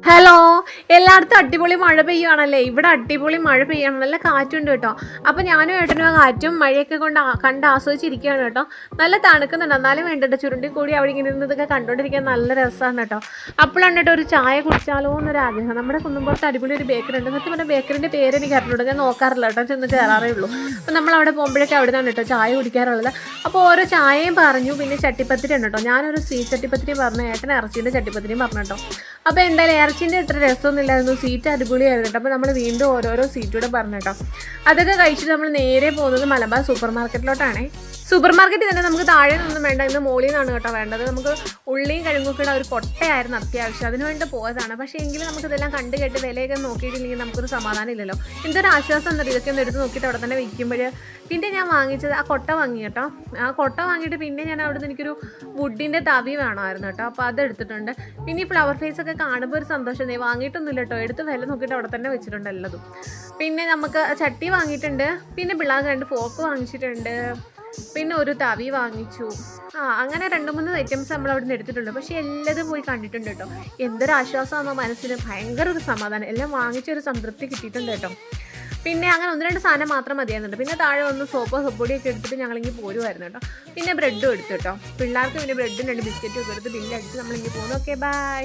Hello, എല്ലായിടത്തും അടിപൊളി മഴ പെയ്യുവാണല്ലേ. ഇവിടെ അടിപൊളി മഴ പെയ്യാണ്, നല്ല കാറ്റുണ്ട് കേട്ടോ. അപ്പം ഞാനും ഏട്ടനും കാറ്റും മഴയൊക്കെ കണ്ട് ആസ്വദിച്ചിരിക്കുകയാണ് കേട്ടോ. നല്ല തണുക്കുന്നുണ്ട്, എന്നാലും വേണ്ടിട്ട് ചുരുണ്ടി കൂടി അവിടെ ഇങ്ങനെ ഇരുന്നതൊക്കെ കണ്ടുകൊണ്ടിരിക്കാൻ നല്ല രസമാണ് കേട്ടോ. അപ്പോഴാണ് കേട്ടോ ഒരു ചായ കുടിച്ചാലോ എന്നൊരു ആഗ്രഹം. നമ്മുടെ കുന്നുംപുറത്ത് അടിപൊളി ഒരു ബേക്കറി ഉണ്ട്. സത്യം പറഞ്ഞാൽ ബേക്കറിൻ്റെ പേര് എനിക്ക് അറിഞ്ഞൂടെ, ഞാൻ നോക്കാറില്ല കേട്ടോ, ചെന്ന് കയറാറേ ഉള്ളൂ. അപ്പം നമ്മൾ അവിടെ പോകുമ്പോഴൊക്കെ അവിടെ നിന്നാണ് കേട്ടോ ചായ കുടിക്കാറുള്ളത്. അപ്പോൾ ഓരോ ചായയും പറഞ്ഞു, പിന്നെ ചട്ടിപ്പത്തിരി ഉണ്ട് കേട്ടോ. ഞാനൊരു സ്വീറ്റ് ചട്ടിപ്പത്തിരി പറഞ്ഞു, ഏട്ടൻ ഇറച്ചീൻ്റെ ചട്ടിപ്പത്തിരിയും പറഞ്ഞു കേട്ടോ. അപ്പോൾ എന്തായാലും ഇറച്ചിൻ്റെ ഇത്ര രസമൊന്നുമില്ലായിരുന്നു, സീറ്റ് അടിപൊളിയായിരുന്നു കേട്ടോ. അപ്പോൾ നമ്മൾ വീണ്ടും ഓരോരോ സീറ്റൂടെ പറഞ്ഞു കേട്ടോ. അതൊക്കെ കഴിച്ചിട്ട് നമ്മൾ നേരെ പോകുന്നത് മലബാർ സൂപ്പർ മാർക്കറ്റിലോട്ടാണേ. സൂപ്പർ മാർക്കറ്റിൽ തന്നെ നമുക്ക് താഴെ നിന്നൊന്നും വേണ്ട, ഇന്ന് മോളിൽ നിന്നാണ് കേട്ടോ വേണ്ടത്. നമുക്ക് ഉള്ളിയും കിഴങ്ങൊക്കെ ഒരു കൊട്ടയായിരുന്നു അത്യാവശ്യം, അതിന് വേണ്ടി പോയതാണ്. പക്ഷേ എങ്കിലും നമുക്കിതെല്ലാം കണ്ട് കേട്ട് വിലയൊക്കെ നോക്കിയിട്ടില്ലെങ്കിൽ നമുക്കൊരു സമാധാനം ഇല്ലല്ലോ. എന്തൊരു ആശ്വാസം എന്താ, ഇതൊക്കെ ഒന്ന് എടുത്ത് നോക്കിയിട്ട് അവിടെ തന്നെ വയ്ക്കുമ്പോൾ. പിന്നെ ഞാൻ വാങ്ങിച്ചത് ആ കൊട്ട വാങ്ങി കേട്ടോ. ആ കൊട്ട വാങ്ങിയിട്ട് പിന്നെ ഞാൻ അവിടെ നിന്ന് എനിക്കൊരു വുഡിൻ്റെ തവി വേണമായിരുന്നു കേട്ടോ. അപ്പോൾ അത് എടുത്തിട്ടുണ്ട്. പിന്നെ ഈ ഫ്ലവർ ഫേസ് ഒക്കെ കാണുമ്പോൾ ഒരു സന്തോഷം. വാങ്ങിയിട്ടൊന്നുമില്ല കേട്ടോ, എടുത്ത് വില നോക്കിയിട്ട് അവിടെ തന്നെ വെച്ചിട്ടുണ്ട് എല്ലതും. പിന്നെ നമുക്ക് ചട്ടി വാങ്ങിയിട്ടുണ്ട്, പിന്നെ പിള്ളേർക്ക് 2 ഫോർക്ക് വാങ്ങിച്ചിട്ടുണ്ട്, പിന്നെ ഒരു തവി വാങ്ങിച്ചു. അങ്ങനെ 2-3 ഐറ്റംസ് നമ്മൾ അവിടെ നിന്ന് എടുത്തിട്ടുണ്ട്. പക്ഷേ എല്ലാതും പോയി കണ്ടിട്ടുണ്ട് കേട്ടോ. എന്തൊരു ആശ്വാസമാകുമ്പോൾ മനസ്സിന് ഭയങ്കര ഒരു സമാധാനം, എല്ലാം വാങ്ങിച്ചൊരു സംതൃപ്തി കിട്ടിയിട്ടുണ്ട് കേട്ടോ. പിന്നെ അങ്ങനെ 1-2 സാധനം മാത്രം മതിയായിരുന്നുണ്ട്. പിന്നെ താഴെ വന്ന് സോപ്പൊടിയൊക്കെ എടുത്തിട്ട് ഞങ്ങളിങ്ങനെ പോരുമായിരുന്നു കേട്ടോ. പിന്നെ ബ്രെഡും എടുത്തു കേട്ടോ. പിള്ളേർക്ക് പിന്നെ ബ്രെഡും 2 ബിസ്ക്കറ്റും ഒക്കെ എടുത്ത് ബില്ലടിച്ച് നമ്മളിങ്ങനെ പോകുന്നു. Okay, by.